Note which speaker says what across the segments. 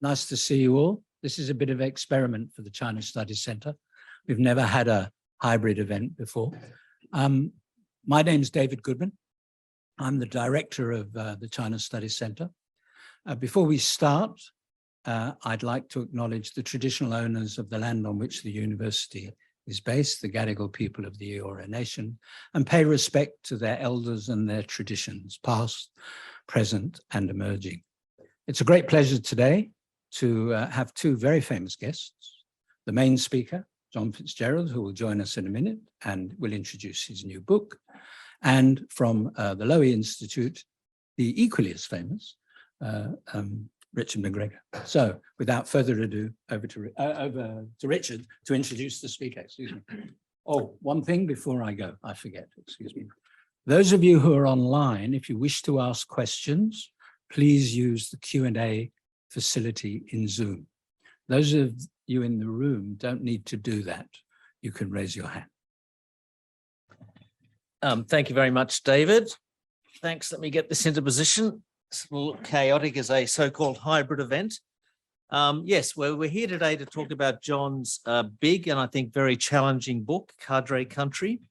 Speaker 1: Nice to see you all. This is a bit of an experiment for the China Studies Centre. We've never had a hybrid event before. My name's David Goodman. I'm the director of the China Studies Centre. Before we start, I'd like to acknowledge the traditional owners of the land on which the university is based, the Gadigal people of the Eora Nation, and pay respect to their elders and their traditions, past, present, and emerging. It's a great pleasure today to have two very famous guests. The main speaker, John Fitzgerald, who will join us in a minute and will introduce his new book. And from the Lowy Institute, the equally as famous Richard McGregor. So without further ado, over to Richard to introduce the speaker, excuse me. Oh, one thing before I go, I forget, excuse me. Those of you who are online, if you wish to ask questions, please use the Q&A facility in Zoom. Those of you in the room don't need to do that. You can raise your hand.
Speaker 2: Thank you very much, David. Thanks. Let me get this into position. It's a little chaotic as a so-called hybrid event. Yes, well, we're here today to talk about John's big and I think very challenging book, Cadre Country.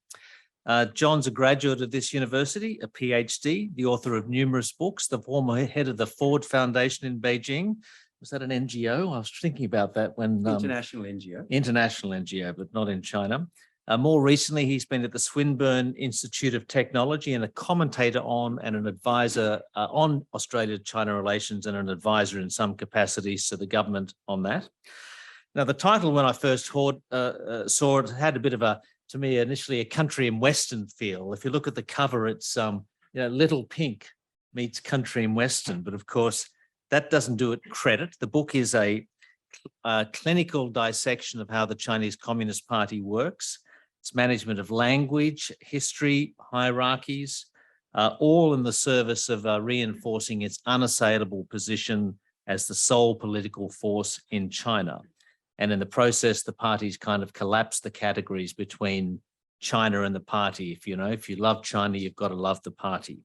Speaker 2: John's a graduate of this university, a PhD, the author of numerous books, the former head of the Ford Foundation in Beijing. Was that an NGO? I was thinking about that when...
Speaker 3: International NGO.
Speaker 2: International NGO, but not in China. More recently, he's been at the Swinburne Institute of Technology and a commentator on and an advisor on Australia-China relations and an advisor in some capacities to the government on that. Now, the title, when I first saw it, had a bit of a, to me, initially a country and western feel. If you look at the cover, it's Little Pink meets country and western, but of course, that doesn't do it credit. The book is a clinical dissection of how the Chinese Communist Party works. It's management of language, history, hierarchies, all in the service of reinforcing its unassailable position as the sole political force in China. And in the process, the party's kind of collapsed the categories between China and the party. If you love China, you've got to love the party.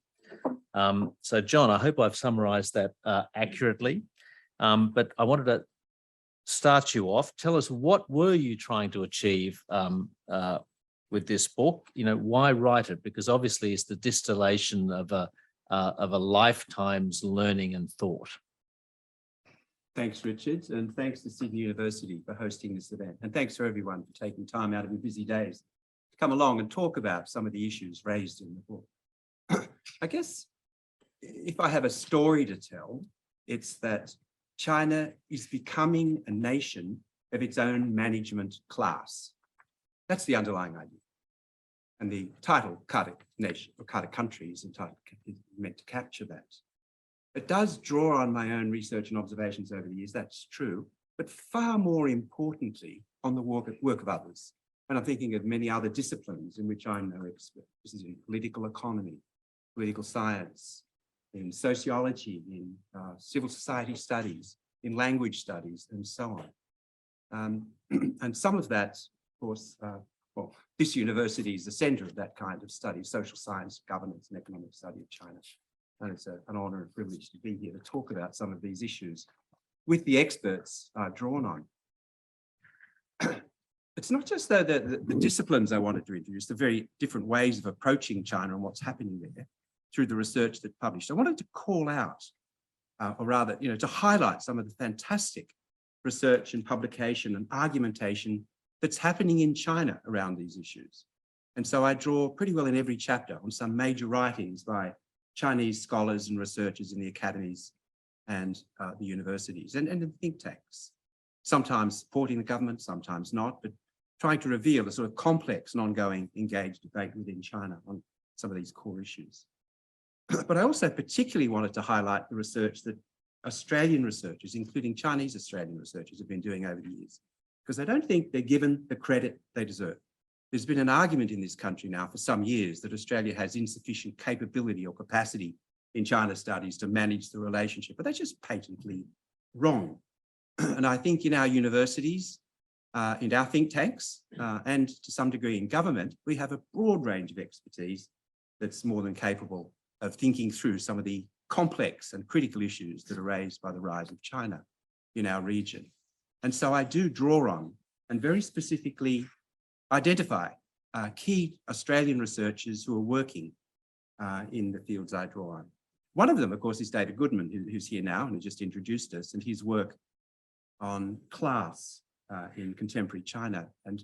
Speaker 2: So John, I hope I've summarized that accurately, but I wanted to start you off. Tell us, what were you trying to achieve with this book? Why write it? Because obviously it's the distillation of a lifetime's learning and thought.
Speaker 3: Thanks, Richard, and thanks to Sydney University for hosting this event. And thanks to everyone for taking time out of your busy days to come along and talk about some of the issues raised in the book. I guess if I have a story to tell, it's that China is becoming a nation of its own management class. That's the underlying idea. And the title, Cadre Nation, or Cadre Country, is meant to capture that. It does draw on my own research and observations over the years, that's true, but far more importantly, on the work of others. And I'm thinking of many other disciplines in which I'm no expert. This is in political economy, political science, in sociology, in civil society studies, in language studies, and so on. And some of that, of course, well, this university is the center of that kind of study, social science, governance, and economic study of China. And it's an honor and privilege to be here to talk about some of these issues with the experts drawn on. It's not just though the disciplines I wanted to introduce, the very different ways of approaching China and what's happening there through the research that published. I wanted to call out, or rather, to highlight some of the fantastic research and publication and argumentation that's happening in China around these issues. And so I draw pretty well in every chapter on some major writings by Chinese scholars and researchers in the academies and the universities and the think tanks, sometimes supporting the government, sometimes not, but trying to reveal a sort of complex and ongoing engaged debate within China on some of these core issues. But I also particularly wanted to highlight the research that Australian researchers, including Chinese Australian researchers, have been doing over the years, because I don't think they're given the credit they deserve. There's been an argument in this country now for some years that Australia has insufficient capability or capacity in China studies to manage the relationship, but that's just patently wrong. And I think in our universities, in our think tanks, and to some degree in government, we have a broad range of expertise that's more than capable of thinking through some of the complex and critical issues that are raised by the rise of China in our region. And so I do draw on and very specifically identify key Australian researchers who are working in the fields I draw on. One of them, of course, is David Goodman, who's here now and who just introduced us, and his work on class in contemporary China. And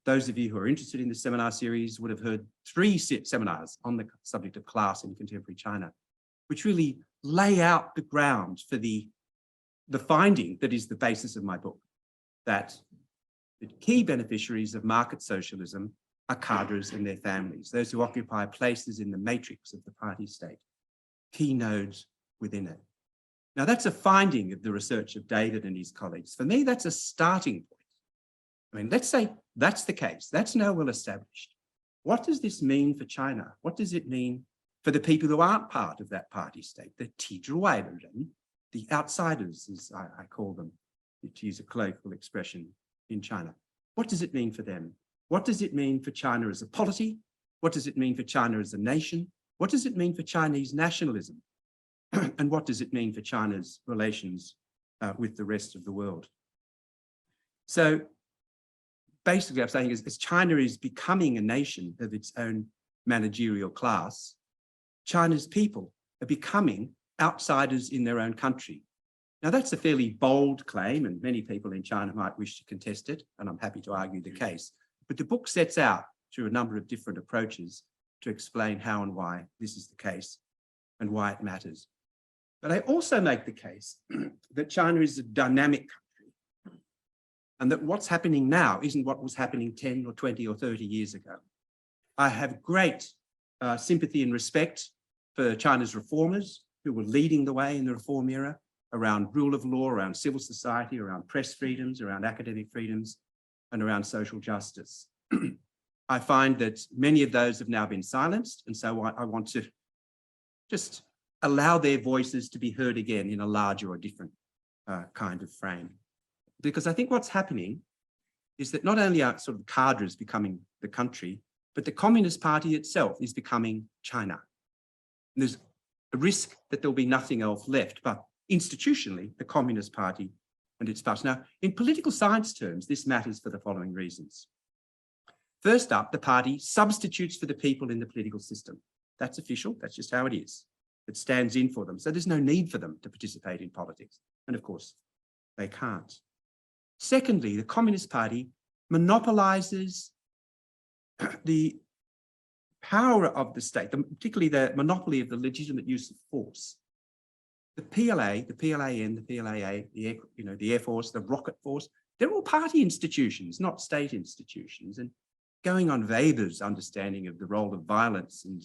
Speaker 3: those of you who are interested in this seminar series would have heard 3 seminars on the subject of class in contemporary China, which really lay out the ground for the finding that is the basis of my book, that the key beneficiaries of market socialism are cadres and their families, those who occupy places in the matrix of the party state, key nodes within it. Now, that's a finding of the research of David and his colleagues. For me, that's a starting point. I mean, let's say that's the case. That's now well established. What does this mean for China? What does it mean for the people who aren't part of that party state, the 提之外的人, the outsiders, as I call them, to use a colloquial expression in China? What does it mean for them? What does it mean for China as a polity? What does it mean for China as a nation? What does it mean for Chinese nationalism? And what does it mean for China's relations with the rest of the world? So basically, I'm saying as China is becoming a nation of its own managerial class, China's people are becoming outsiders in their own country. Now, that's a fairly bold claim, and many people in China might wish to contest it, and I'm happy to argue the case. But the book sets out through a number of different approaches to explain how and why this is the case and why it matters. But I also make the case that China is a dynamic country and that what's happening now isn't what was happening 10 or 20 or 30 years ago. I have great sympathy and respect for China's reformers who were leading the way in the reform era around rule of law, around civil society, around press freedoms, around academic freedoms, and around social justice. I find that many of those have now been silenced, and so I want to just allow their voices to be heard again in a larger or different kind of frame. Because I think what's happening is that not only are sort of cadres becoming the country, but the Communist Party itself is becoming China. And there's a risk that there'll be nothing else left, but institutionally, the Communist Party and its parts. Now, in political science terms, this matters for the following reasons. First up, the party substitutes for the people in the political system. That's official, that's just how it is. It stands in for them. So there's no need for them to participate in politics. And of course, they can't. Secondly, the Communist Party monopolizes the power of the state, particularly the monopoly of the legitimate use of force. The PLA, the PLAN, the PLAA, the Air Force, the Rocket Force, they're all party institutions, not state institutions. And going on Weber's understanding of the role of violence and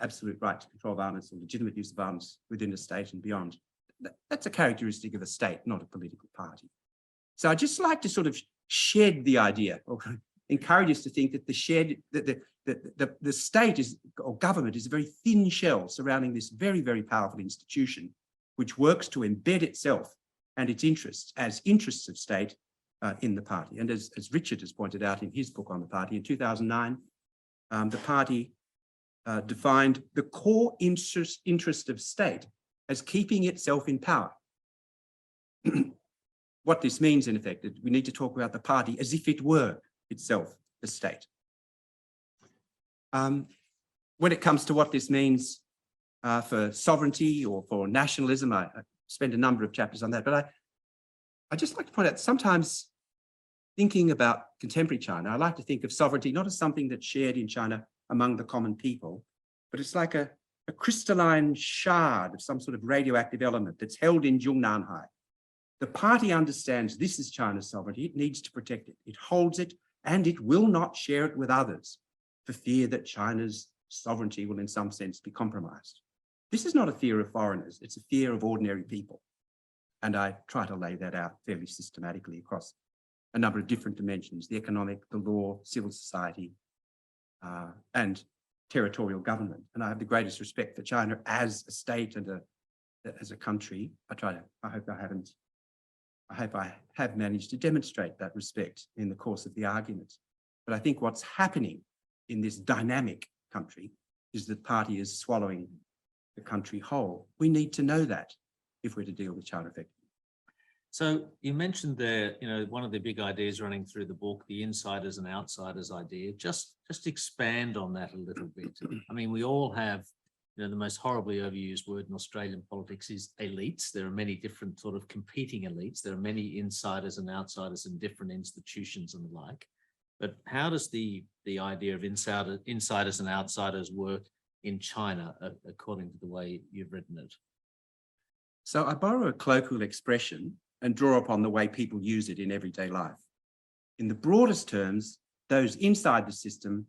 Speaker 3: absolute right to control violence or legitimate use of violence within a state and beyond, that's a characteristic of a state, not a political party. So I just like to sort of shed the idea, or encourage us to think that the state is, or government is a very thin shell surrounding this very, very powerful institution, which works to embed itself and its interests as interests of state in the party. And as Richard has pointed out in his book on the party, in 2009, the party defined the core interest of state as keeping itself in power. What this means, in effect, is we need to talk about the party as if it were itself the state. When it comes to what this means for sovereignty or for nationalism, I spend a number of chapters on that, but I just like to point out, sometimes thinking about contemporary China, I like to think of sovereignty not as something that's shared in China among the common people, but it's like a crystalline shard of some sort of radioactive element that's held in Zhongnanhai. The party understands this is China's sovereignty. It needs to protect it. It holds it, and it will not share it with others for fear that China's sovereignty will in some sense be compromised. This is not a fear of foreigners. It's a fear of ordinary people. And I try to lay that out fairly systematically across a number of different dimensions: the economic, the law, civil society, and territorial government. And I have the greatest respect for China as a state and as a country. I hope I have managed to demonstrate that respect in the course of the argument. But I think what's happening in this dynamic country is that the party is swallowing the country whole. We need to know that. if we're to deal with China effectively.
Speaker 2: So you mentioned there, one of the big ideas running through the book, the insiders and outsiders idea. Just expand on that a little bit. I mean, we all have, the most horribly overused word in Australian politics is elites. There are many different sort of competing elites. There are many insiders and outsiders in different institutions and the like. But how does the idea of insiders and outsiders work in China, according to the way you've written it?
Speaker 3: So I borrow a colloquial expression and draw upon the way people use it in everyday life. In the broadest terms, those inside the system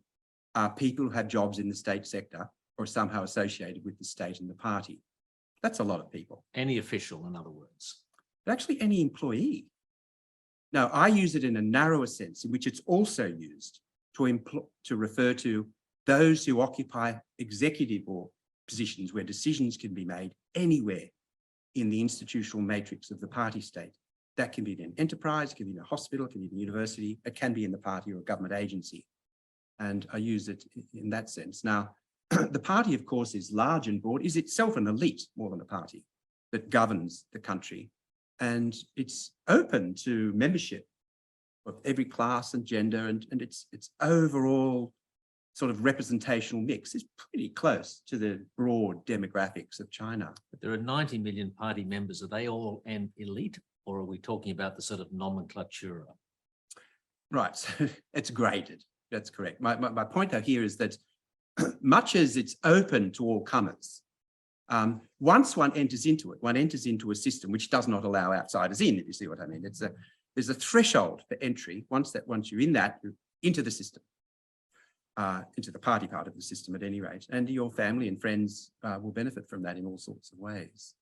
Speaker 3: are people who have jobs in the state sector or somehow associated with the state and the party. That's a lot of people.
Speaker 2: Any official, in other words.
Speaker 3: But actually any employee. Now, I use it in a narrower sense in which it's also used to refer to those who occupy executive or positions where decisions can be made anywhere in the institutional matrix of the party state. That can be in an enterprise, it can be in a hospital, it can be in a university, it can be in the party or a government agency. And I use it in that sense. Now, the party, of course, is large and broad, is itself an elite more than a party that governs the country. And it's open to membership of every class and gender, and its overall sort of representational mix is pretty close to the broad demographics of China.
Speaker 2: But there are 90 million party members. Are they all an elite, or are we talking about the sort of nomenclatura?
Speaker 3: Right, so it's graded. That's correct. My point though here is that much as it's open to all comers, once one enters into it, one enters into a system which does not allow outsiders in, if you see what I mean. There's a threshold for entry. Once you're in that, you're into the system. Into the party part of the system at any rate, and your family and friends will benefit from that in all sorts of ways.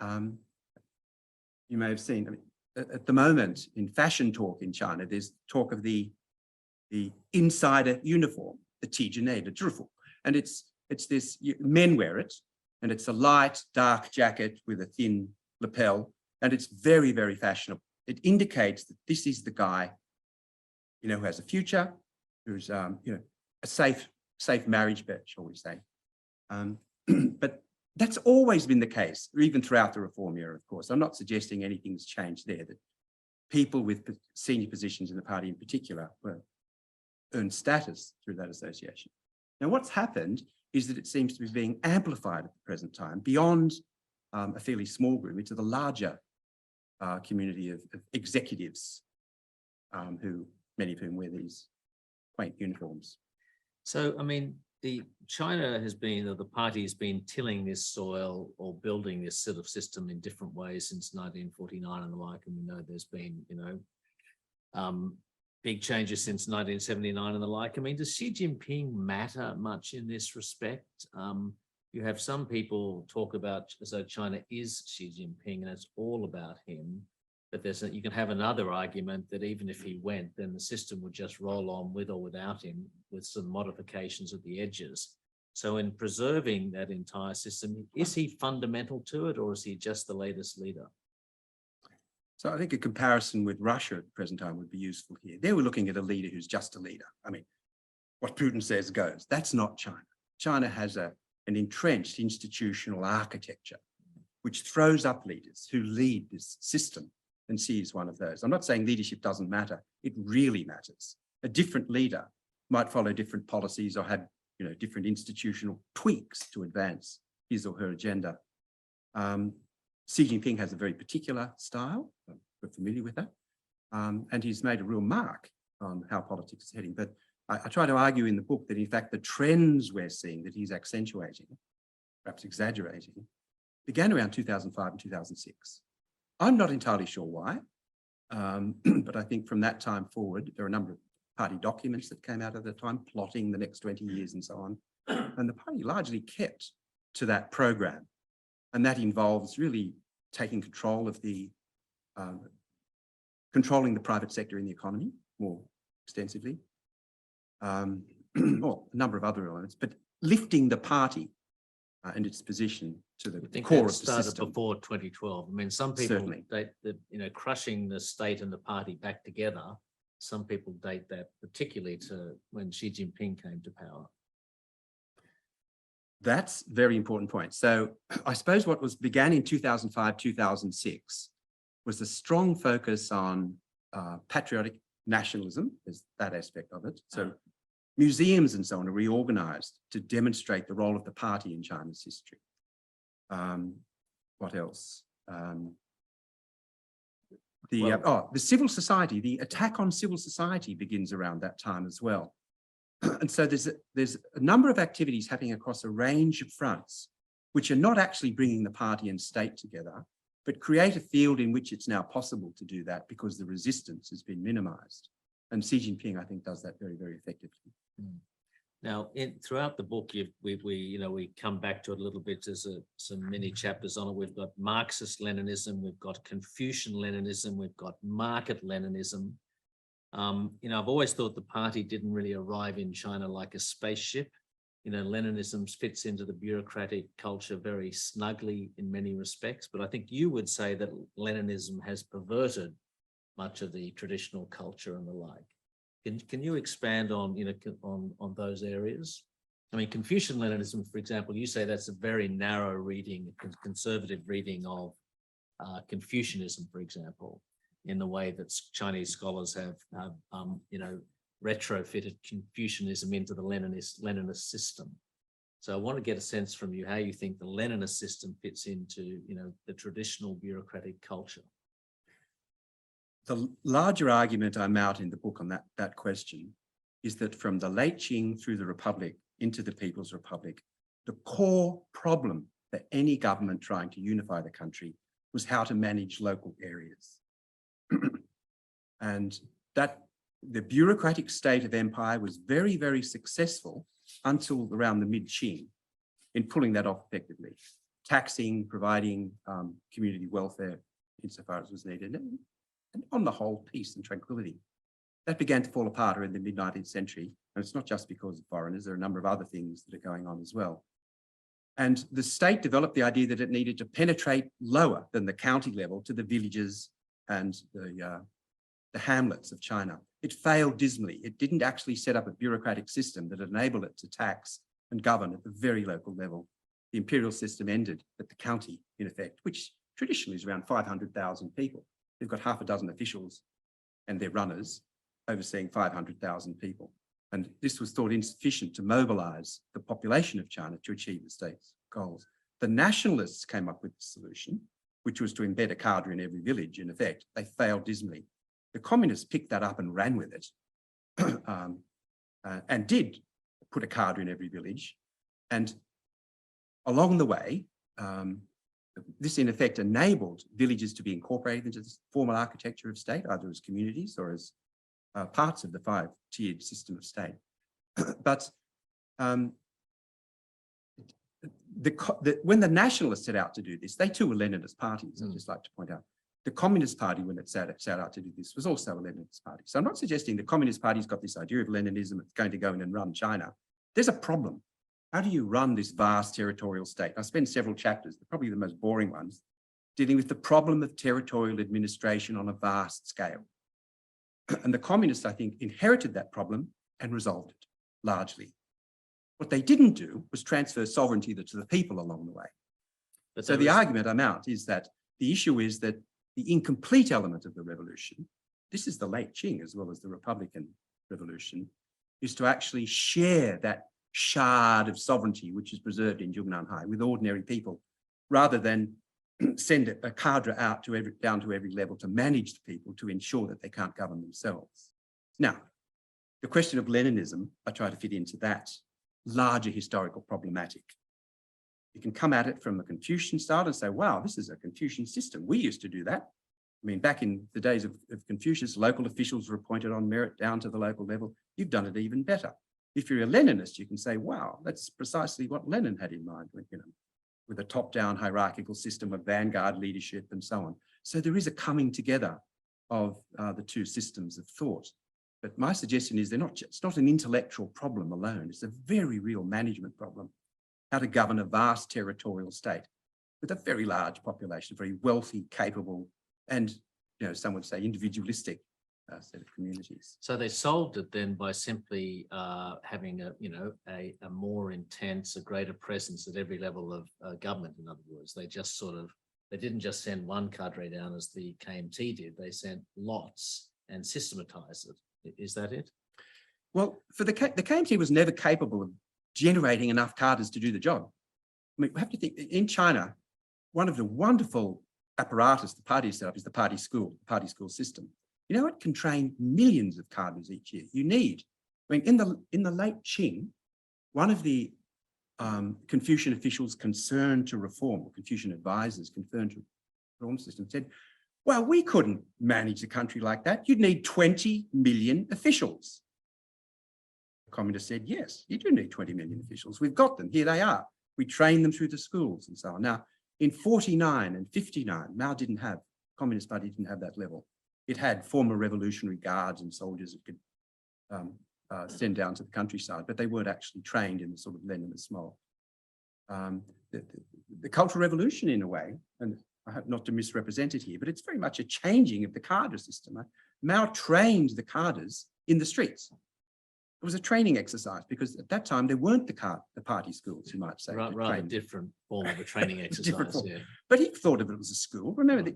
Speaker 3: You may have seen, I mean, at the moment in fashion talk in China, there's talk of the insider uniform, the tijane, the zhifu, and it's this, men wear it, and it's a light dark jacket with a thin lapel, and it's very, very fashionable. It indicates that this is the guy, who has a future, who's a safe marriage bet, shall we say. But that's always been the case, even throughout the reform era, of course. I'm not suggesting anything's changed there, that people with senior positions in the party in particular earn status through that association. Now, what's happened is that it seems to be being amplified at the present time beyond a fairly small group into the larger community of executives, many of whom wear these quaint uniforms.
Speaker 2: So, I mean, China has been, or the party has been tilling this soil or building this sort of system in different ways since 1949 and the like. And we know there's been, big changes since 1979 and the like. I mean, does Xi Jinping matter much in this respect? You have some people talk about as though China is Xi Jinping and it's all about him. But you can have another argument that even if he went, then the system would just roll on with or without him, with some modifications at the edges. So in preserving that entire system, is he fundamental to it, or is he just the latest leader?
Speaker 3: So I think a comparison with Russia at the present time would be useful here. They were looking at a leader who's just a leader. I mean, what Putin says goes. That's not China. China has an entrenched institutional architecture which throws up leaders who lead this system. And Xi is one of those. I'm not saying leadership doesn't matter. It really matters. A different leader might follow different policies or have, different institutional tweaks to advance his or her agenda. Xi Jinping has a very particular style. We're familiar with that. And he's made a real mark on how politics is heading. But I try to argue in the book that, in fact, the trends we're seeing that he's accentuating, perhaps exaggerating, began around 2005 and 2006. I'm not entirely sure why, but I think from that time forward, there are a number of party documents that came out at the time, plotting the next 20 years and so on. And the party largely kept to that program. And that involves really taking control of controlling the private sector in the economy more extensively, or a number of other elements, but lifting the party and its position to the core of the
Speaker 2: started
Speaker 3: system.
Speaker 2: Before 2012. I mean, some people
Speaker 3: Certainly.
Speaker 2: date that, crushing the state and the party back together. Some people date that particularly to when Xi Jinping came to power.
Speaker 3: That's a very important point. So I suppose what began in 2005, 2006 was a strong focus on patriotic nationalism, is that aspect of it. So museums and so on are reorganized to demonstrate the role of the party in China's history. What else? The civil society, the attack on civil society begins around that time as well. And so there's a number of activities happening across a range of fronts, which are not actually bringing the party and state together, but create a field in which it's now possible to do that because the resistance has been minimized. And Xi Jinping, I think, does that very, very effectively.
Speaker 2: Now, throughout the book, we come back to it a little bit. There's some mini chapters on it. We've got Marxist Leninism, we've got Confucian Leninism, we've got market Leninism. I've always thought the party didn't really arrive in China like a spaceship. Leninism fits into the bureaucratic culture very snugly in many respects, but I think you would say that Leninism has perverted much of the traditional culture and the like. Can you expand on those areas? I mean, Confucian Leninism, for example, you say that's a very narrow reading, conservative reading of Confucianism, for example, in the way that Chinese scholars have retrofitted Confucianism into the Leninist system. So I want to get a sense from you how you think the Leninist system fits into the traditional bureaucratic culture.
Speaker 3: The larger argument I mount in the book on that question is that from the late Qing through the Republic into the People's Republic, the core problem for any government trying to unify the country was how to manage local areas. And that the bureaucratic state of empire was very, very successful until around the mid-Qing in pulling that off effectively, taxing, providing community welfare insofar as was needed, and on the whole, peace and tranquility. That began to fall apart in the mid-19th century, and it's not just because of foreigners, there are a number of other things that are going on as well. And the state developed the idea that it needed to penetrate lower than the county level to the villages and the hamlets of China. It failed dismally. It didn't actually set up a bureaucratic system that enabled it to tax and govern at the very local level. The imperial system ended at the county, in effect, which traditionally is around 500,000 people. They've got half a dozen officials and their runners overseeing 500,000 people. And this was thought insufficient to mobilize the population of China to achieve the state's goals. The nationalists came up with the solution, which was to embed a cadre in every village. In effect, they failed dismally. The communists picked that up and ran with it and did put a cadre in every village. And along the way, this in effect enabled villages to be incorporated into the formal architecture of state, either as communities or as parts of the five-tiered system of state. But when the nationalists set out to do this, they too were Leninist parties, I'd just like to point out. The Communist Party, when it set out to do this, was also a Leninist party. So I'm not suggesting the Communist Party's got this idea of Leninism, it's going to go in and run China. There's a problem. How do you run this vast territorial state? I spent several chapters, probably the most boring ones, dealing with the problem of territorial administration on a vast scale. And the communists, I think, inherited that problem and resolved it largely. What they didn't do was transfer sovereignty to the people along the way. So the argument I mount is that the issue is that the incomplete element of the revolution, this is the late Qing as well as the Republican Revolution, is to actually share that shard of sovereignty which is preserved in Zhongnanhai with ordinary people, rather than send a cadre out to down to every level to manage the people to ensure that they can't govern themselves. Now, the question of Leninism, I try to fit into that larger historical problematic. You can come at it from a Confucian style and say, wow, this is a Confucian system. We used to do that. I mean, back in the days of Confucius, local officials were appointed on merit down to the local level. You've done it even better. If you're a Leninist, you can say, wow, that's precisely what Lenin had in mind, with a top-down hierarchical system of vanguard leadership and so on. So there is a coming together of the two systems of thought. But my suggestion is it's not an intellectual problem alone. It's a very real management problem. How to govern a vast territorial state with a very large population, very wealthy, capable, and some would say individualistic set of communities.
Speaker 2: So they solved it then by simply having a more intense, a greater presence at every level of government. In other words, they just they didn't just send one cadre down as the KMT did. They sent lots and systematized it. Is that it?
Speaker 3: Well, for the KMT was never capable of generating enough cadres to do the job. I mean, we have to think, in China, one of the wonderful apparatus the party set up is the party school system. You know, it can train millions of cadres each year. You need, I mean, in the late Qing, one of the Confucian officials concerned to reform, or Confucian advisors concerned to reform system said, well, we couldn't manage the country like that. You'd need 20 million officials. The communists said, yes, you do need 20 million officials. We've got them. Here they are. We train them through the schools and so on. Now, in 49 and 59, Communist Party didn't have that level. It had former Revolutionary Guards and soldiers it could send down to the countryside, but they weren't actually trained in the sort of Leninist mold. The Cultural Revolution, in a way, and I hope not to misrepresent it here, but it's very much a changing of the cadre system. Mao trained the cadres in the streets. It was a training exercise because at that time there weren't the party schools, you might say.
Speaker 2: Rather different form of a training exercise. Yeah.
Speaker 3: But he thought of it as a school. Remember,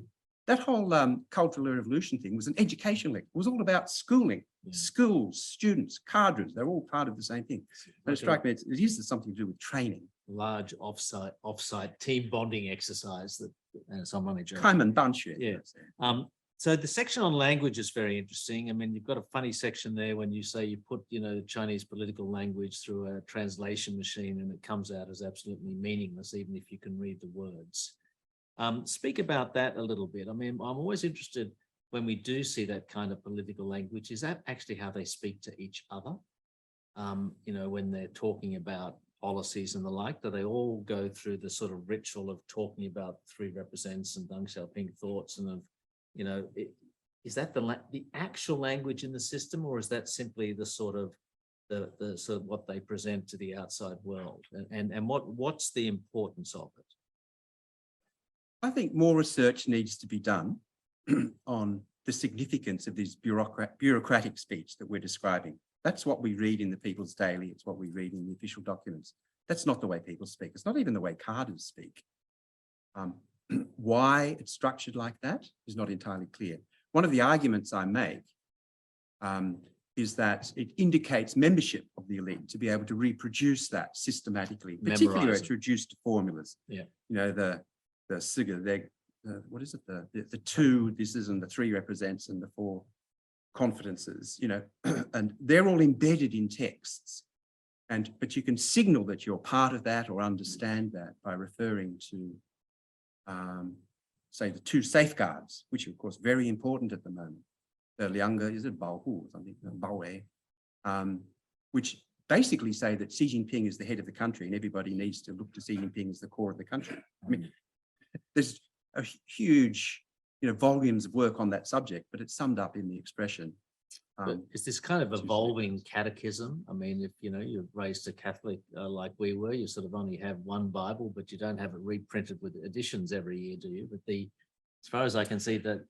Speaker 3: that whole Cultural Revolution thing was an education lecture. It was all about schooling, schools, students, cadres. They're all part of the same thing. And it struck me, it is something to do with training.
Speaker 2: Large offsite team bonding exercise that someone enjoyed.
Speaker 3: Yeah.
Speaker 2: So the section on language is very interesting. I mean, you've got a funny section there when you say you put, Chinese political language through a translation machine and it comes out as absolutely meaningless, even if you can read the words. Speak about that a little bit. I mean, I'm always interested when we do see that kind of political language, is that actually how they speak to each other? When they're talking about policies and the like, do they all go through the sort of ritual of talking about three represents and Deng Xiaoping thoughts and of, is that the actual language in the system, or is that simply the sort of the sort of what they present to the outside world? And what's the importance of it?
Speaker 3: I think more research needs to be done on the significance of this bureaucratic speech that we're describing. That's what we read in the People's Daily. It's what we read in the official documents. That's not the way people speak. It's not even the way cadres speak. Why it's structured like that is not entirely clear. One of the arguments I make is that it indicates membership of the elite to be able to reproduce that systematically, particularly where it's reduced to formulas.
Speaker 2: Yeah.
Speaker 3: The SIGA, what is it? The two, this is, and the three represents, and the four confidences, and they're all embedded in texts. But you can signal that you're part of that or understand that by referring to, say, the two safeguards, which are, of course, very important at the moment. The Lianga, is it Baohu or something? Baowei, which basically say that Xi Jinping is the head of the country and everybody needs to look to Xi Jinping as the core of the country. I mean, there's a huge, volumes of work on that subject, but it's summed up in the expression.
Speaker 2: Is this kind of evolving catechism? I mean, if you're raised a Catholic like we were, you sort of only have one Bible, but you don't have it reprinted with additions every year, do you? But as far as I can see, the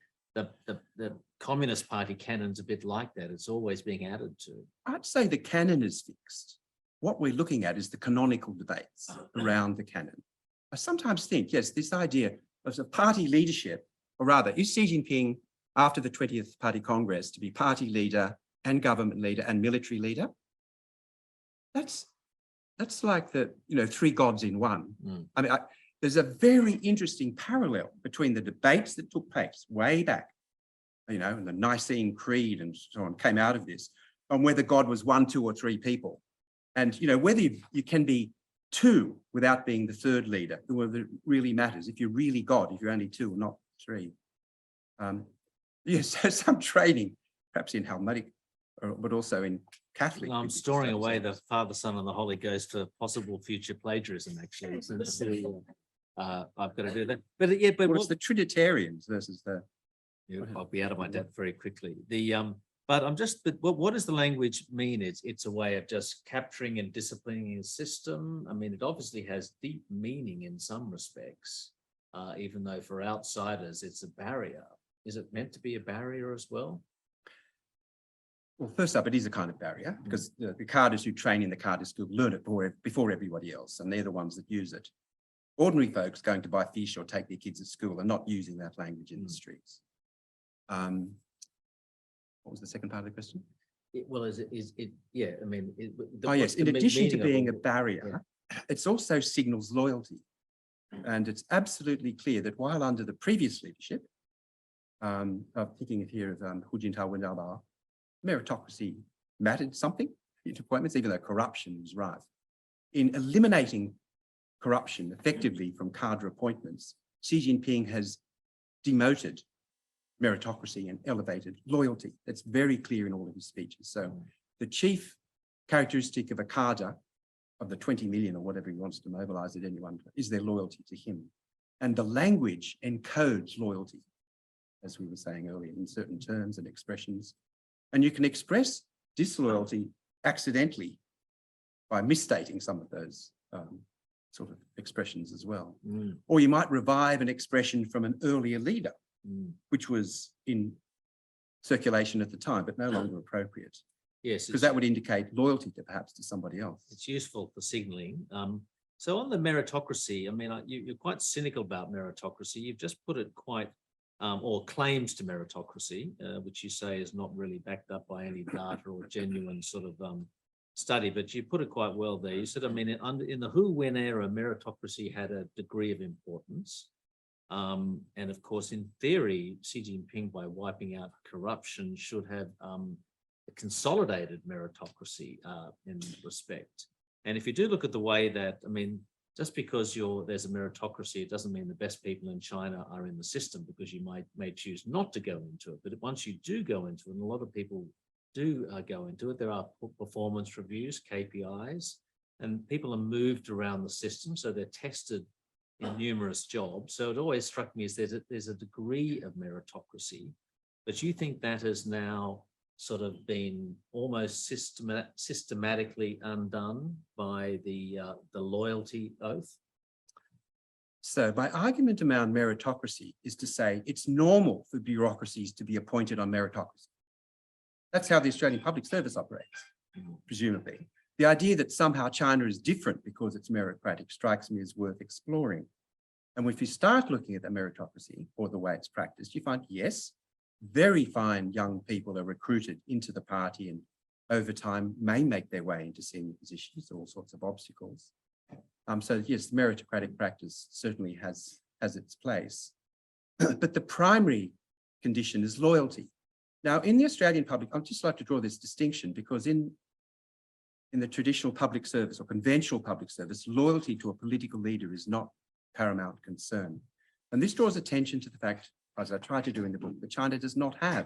Speaker 2: Communist Party canon's a bit like that. It's always being added to.
Speaker 3: I'd say the canon is fixed. What we're looking at is the canonical debates around the canon. I sometimes think, yes, this idea of a party leadership, or rather, is Xi Jinping, after the 20th Party Congress, to be party leader and government leader and military leader? That's like the, three gods in one. I mean, there's a very interesting parallel between the debates that took place way back, and the Nicene Creed and so on came out of this, on whether God was one, two, or three people. And, whether you can be two without being the third leader, whether it really matters, if you're really God, if you're only two or not three. Yes, so some training, perhaps in Helmatic, but also in Catholic.
Speaker 2: I'm storing away the Father, Son, and the Holy Ghost for possible future plagiarism, actually. I've got to do that. But
Speaker 3: it's the Trinitarians versus the...
Speaker 2: I'll be out of my depth very quickly. But what does the language mean? It's a way of just capturing and disciplining a system. I mean, it obviously has deep meaning in some respects, even though for outsiders, it's a barrier. Is it meant to be a barrier as well?
Speaker 3: Well, first up, it is a kind of barrier because the cadres who train in the cadre school learn it before everybody else, and they're the ones that use it. Ordinary folks going to buy fish or take their kids at school are not using that language in the streets. What was the second part of the question?
Speaker 2: Yeah, I mean.
Speaker 3: Yes, in addition to being a barrier, it also signals loyalty. And it's absolutely clear that while under the previous leadership, I'm thinking of here of Hu Jintao Wendaobao, meritocracy mattered something in appointments, even though corruption was rife. In eliminating corruption effectively from cadre appointments, Xi Jinping has demoted meritocracy and elevated loyalty. That's very clear in all of his speeches. So the chief characteristic of a cadre, of the 20 million or whatever he wants to mobilize at anyone, is their loyalty to him. And the language encodes loyalty, as we were saying earlier, in certain terms and expressions. And you can express disloyalty accidentally by misstating some of those sort of expressions as well. Or you might revive an expression from an earlier leader, which was in circulation at the time, but no longer appropriate.
Speaker 2: Yes,
Speaker 3: because that would indicate loyalty to perhaps to somebody else.
Speaker 2: It's useful for signalling. So on the meritocracy, I mean, you're quite cynical about meritocracy. You've just put it quite, or claims to meritocracy, which you say is not really backed up by any data or genuine sort of study, but you put it quite well there. You said, I mean, in the Hu-Wen era, meritocracy had a degree of importance. And of course, in theory, Xi Jinping, by wiping out corruption, should have a consolidated meritocracy in respect. And if you do look at the way that, I mean, just because there's a meritocracy, it doesn't mean the best people in China are in the system, because you may choose not to go into it. But once you do go into it, and a lot of people do go into it, there are performance reviews, KPIs, and people are moved around the system, so they're tested in numerous jobs. So it always struck me as there's a degree of meritocracy, but you think that has now sort of been almost systematically undone by the loyalty oath?
Speaker 3: So my argument around meritocracy is to say it's normal for bureaucracies to be appointed on meritocracy. That's how the Australian public service operates, presumably. The idea that somehow China is different because it's meritocratic strikes me as worth exploring. And if you start looking at the meritocracy or the way it's practiced, you find, yes, very fine young people are recruited into the party and over time may make their way into senior positions, all sorts of obstacles. So yes, meritocratic practice certainly has its place. But the primary condition is loyalty. Now, in the Australian public, I'd just like to draw this distinction, because in the traditional public service or conventional public service, loyalty to a political leader is not paramount concern. And this draws attention to the fact, as I try to do in the book, that China does not have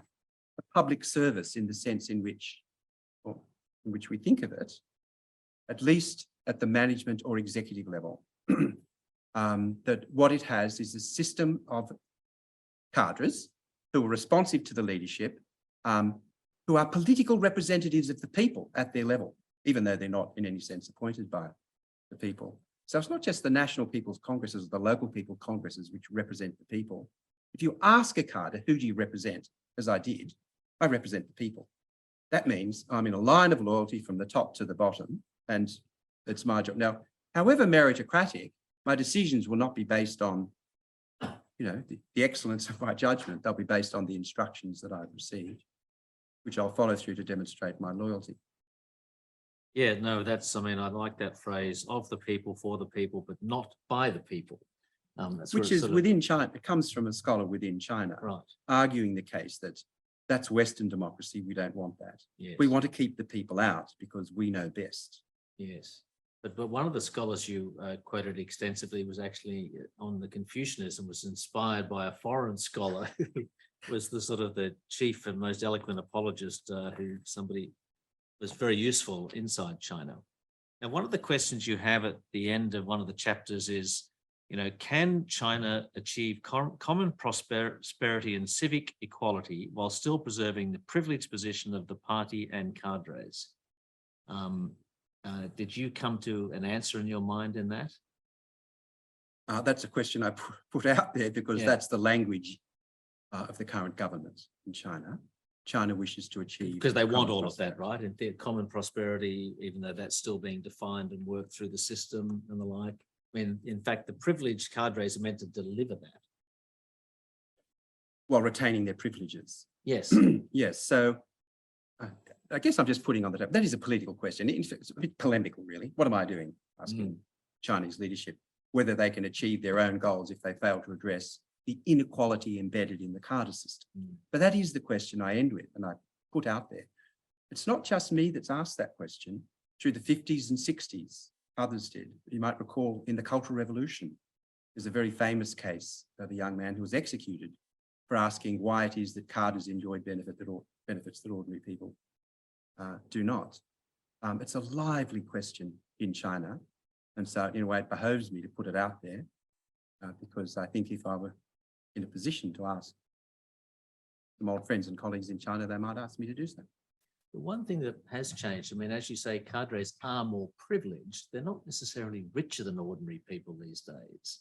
Speaker 3: a public service in the sense in which we think of it, at least at the management or executive level. That what it has is a system of cadres who are responsive to the leadership, who are political representatives of the people at their level, even though they're not in any sense appointed by the people. So it's not just the National People's Congresses or the local people congresses which represent the people. If you ask a cadre, who do you represent? As I did, I represent the people. That means I'm in a line of loyalty from the top to the bottom, and it's my job. Now, however meritocratic, my decisions will not be based on, the excellence of my judgment. They'll be based on the instructions that I've received, which I'll follow through to demonstrate my loyalty.
Speaker 2: Yeah, no, I like that phrase, of the people, for the people, but not by the people.
Speaker 3: Which is within China. It comes from a scholar within China,
Speaker 2: right,
Speaker 3: arguing the case that that's Western democracy. We don't want that.
Speaker 2: Yes.
Speaker 3: We want to keep the people out because we know best.
Speaker 2: Yes. But one of the scholars you quoted extensively was actually on the Confucianism, was inspired by a foreign scholar who was the chief and most eloquent apologist, who was very useful inside China. And one of the questions you have at the end of one of the chapters is, can China achieve common prosperity and civic equality while still preserving the privileged position of the party and cadres? Did you come to an answer in your mind in that?
Speaker 3: That's a question I put out there because that's the language of the current government in China. China wishes to achieve.
Speaker 2: Because they want
Speaker 3: common
Speaker 2: all of that,
Speaker 3: prosperity.
Speaker 2: right? And their common prosperity, even though that's still being defined and worked through the system and the like. I mean, in fact, the privileged cadres are meant to deliver that.
Speaker 3: While retaining their privileges.
Speaker 2: Yes.
Speaker 3: Yes, so I guess I'm just putting on the table. That is a political question. In fact, it's a bit polemical, really. What am I doing? Asking Chinese leadership whether they can achieve their own goals if they fail to address the inequality embedded in the cadre system. But that is the question I end with and I put out there. It's not just me that's asked that question. Through the 50s and 60s, others did. You might recall in the Cultural Revolution, there's a very famous case of a young man who was executed for asking why it is that cadres enjoy benefits that ordinary people do not. It's a lively question in China. And so in a way, it behoves me to put it out there because I think if I were in a position to ask some old friends and colleagues in China, they might ask me to do so.
Speaker 2: The one thing that has changed, I mean, as you say, cadres are more privileged. They're not necessarily richer than ordinary people these days.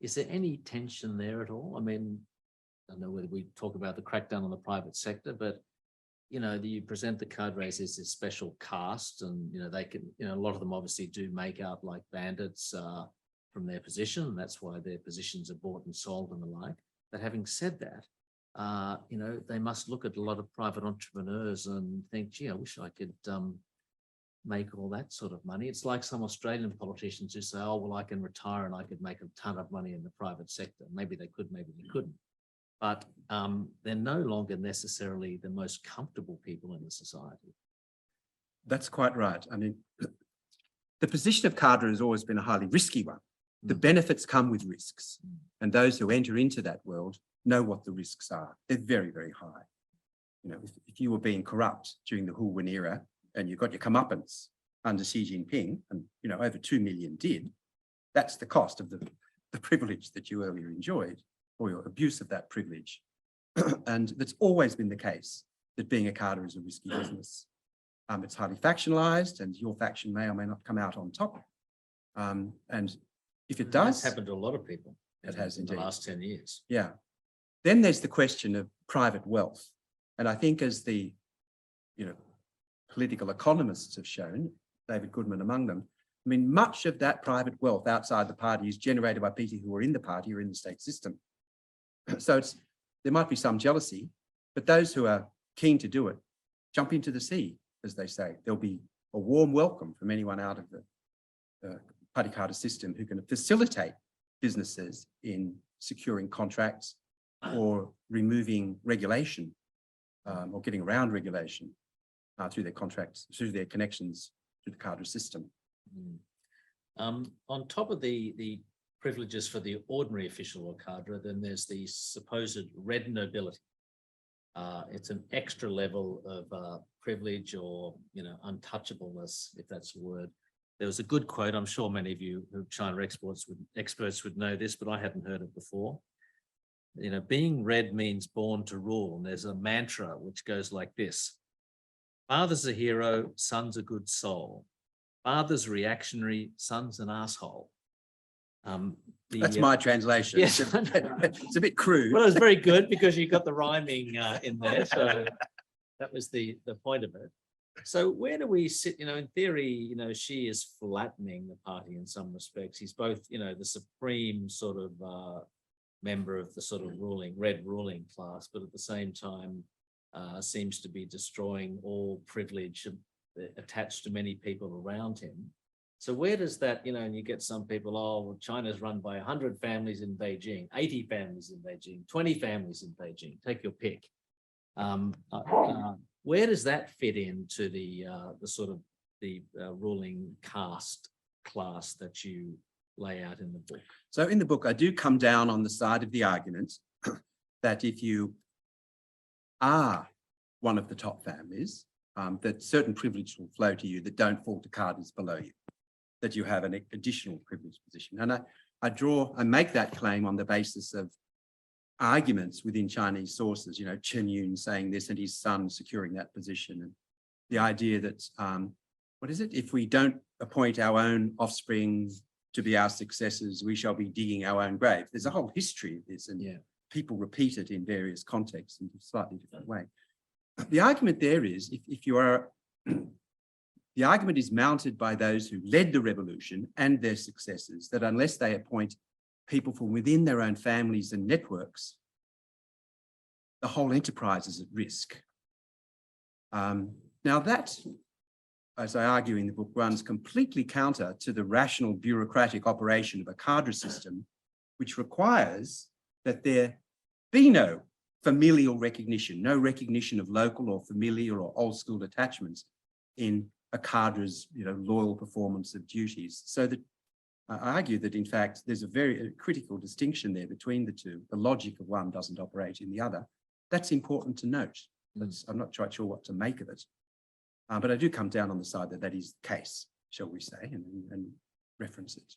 Speaker 2: Is there any tension there at all? I mean, I don't know whether we talk about the crackdown on the private sector, but you know, you present the cadres as this special caste, and you know, they can, you know, a lot of them obviously do make out like bandits from their position, and that's why their positions are bought and sold and the like. But having said that, you know, they must look at a lot of private entrepreneurs and think, gee, I wish I could make all that sort of money. It's like some Australian politicians who say, oh, well, I can retire and I could make a ton of money in the private sector. Maybe they could, maybe they couldn't. But they're no longer necessarily the most comfortable people in the society.
Speaker 3: That's quite right. I mean, the position of cadre has always been a highly risky one. The benefits come with risks. And those who enter into that world know what the risks are. They're very, very high. You know, if you were being corrupt during the Hu-Wen era and you got your comeuppance under Xi Jinping, and you know, over 2 million did, that's the cost of the privilege that you earlier enjoyed, or your abuse of that privilege. And that's always been the case, that being a cadre is a risky business. It's highly factionalized, and your faction may or may not come out on top. And if it does,
Speaker 2: That's happened to a lot of people.
Speaker 3: It has
Speaker 2: in the
Speaker 3: indeed.
Speaker 2: last 10 years.
Speaker 3: Yeah. Then there's the question of private wealth. And I think as the, you know, political economists have shown, David Goodman among them, I mean, much of that private wealth outside the party is generated by people who are in the party or in the state system. So there might be some jealousy, but those who are keen to do it, jump into the sea, as they say. There'll be a warm welcome from anyone out of the party cadre system who can facilitate businesses in securing contracts or removing regulation or getting around regulation through their contracts, through their connections to the cadre system.
Speaker 2: On top of the privileges for the ordinary official or cadre, then there's the supposed red nobility. It's an extra level of privilege or, you know, untouchableness, if that's a word. There was a good quote, I'm sure many of you who are China experts would know this, but I hadn't heard it before. You know, being red means born to rule. And there's a mantra which goes like this: father's a hero, son's a good soul. Father's reactionary, son's an asshole.
Speaker 3: That's my translation.
Speaker 2: Yes.
Speaker 3: It's a bit crude.
Speaker 2: Well, it was very good because you got the rhyming in there. So that was the point of it. So where do we sit? You know, in theory, you know, Xi is flattening the party in some respects. He's both, you know, the supreme sort of member of the sort of red ruling class, but at the same time seems to be destroying all privilege attached to many people around him. So where does that, you know, and you get some people, oh, well, China's run by 100 families in Beijing, 80 families in Beijing, 20 families in Beijing, take your pick. Where does that fit into the sort of the ruling caste class that you lay out in the book?
Speaker 3: So in the book, I do come down on the side of the argument that if you are one of the top families, that certain privilege will flow to you that don't fall to cadres below you, that you have an additional privileged position. And I make that claim on the basis of arguments within Chinese sources, you know, Chen Yun saying this and his son securing that position. And the idea that, what is it? If we don't appoint our own offspring to be our successors, we shall be digging our own grave. There's a whole history of this, and people repeat it in various contexts in a slightly different way. the argument there is, if you are, the argument is mounted by those who led the revolution and their successors, that unless they appoint people from within their own families and networks, the whole enterprise is at risk. Now that, as I argue in the book, runs completely counter to the rational bureaucratic operation of a cadre system, which requires that there be no familial recognition, no recognition of local or familial or old school attachments in a cadre's loyal performance of duties. So that I argue that in fact there's a very critical distinction there between the two. The logic of one doesn't operate in the other. That's important to note. I'm not quite sure what to make of it. But I do come down on the side that that is the case, shall we say, and reference it.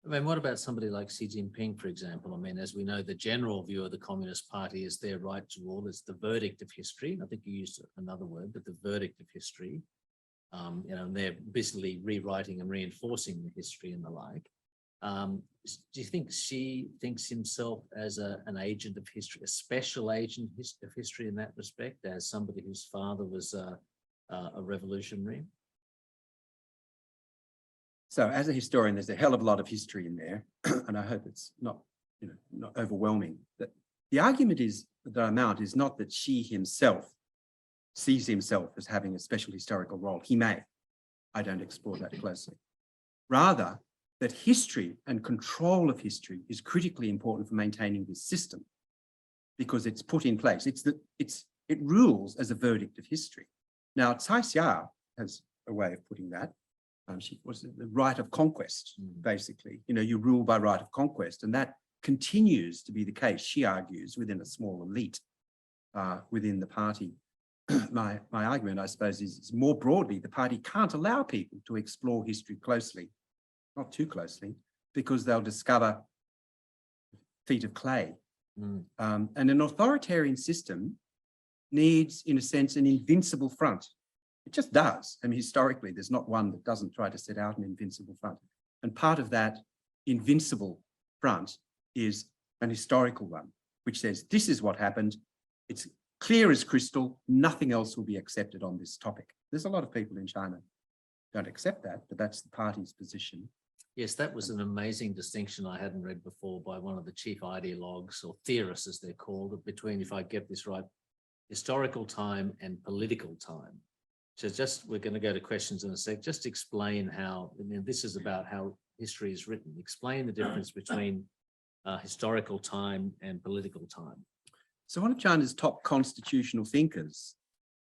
Speaker 2: I mean, what about somebody like Xi Jinping, for example? I mean, as we know, the general view of the Communist Party is their right to rule, is the verdict of history. I think you used another word, but the verdict of history. And they're busily rewriting and reinforcing the history and the like. Do you think Xi thinks himself as an agent of history, a special agent of history in that respect, as somebody whose father was a revolutionary?
Speaker 3: So as a historian, there's a hell of a lot of history in there, and I hope it's not overwhelming. But the argument is that I mount is not that Xi himself sees himself as having a special historical role. He may. I don't explore that closely. Rather, that history and control of history is critically important for maintaining this system because it's put in place. It rules as a verdict of history. Now, Tsai Xia has a way of putting that. She was the right of conquest, basically. You rule by right of conquest, and that continues to be the case, she argues, within a small elite within the party. My argument, I suppose, is more broadly, the party can't allow people to explore history closely, not too closely, because they'll discover feet of clay. And an authoritarian system needs, in a sense, an invincible front. It just does. I mean, historically, there's not one that doesn't try to set out an invincible front. And part of that invincible front is an historical one, which says, this is what happened. It's clear as crystal. Nothing else will be accepted on this topic. There's a lot of people in China who don't accept that, but that's the party's position.
Speaker 2: Yes, that was an amazing distinction I hadn't read before by one of the chief ideologues, or theorists as they're called, between, if I get this right, historical time and political time. So we're going to go to questions in a sec. Just explain how, this is about how history is written. Explain the difference between historical time and political time.
Speaker 3: So one of China's top constitutional thinkers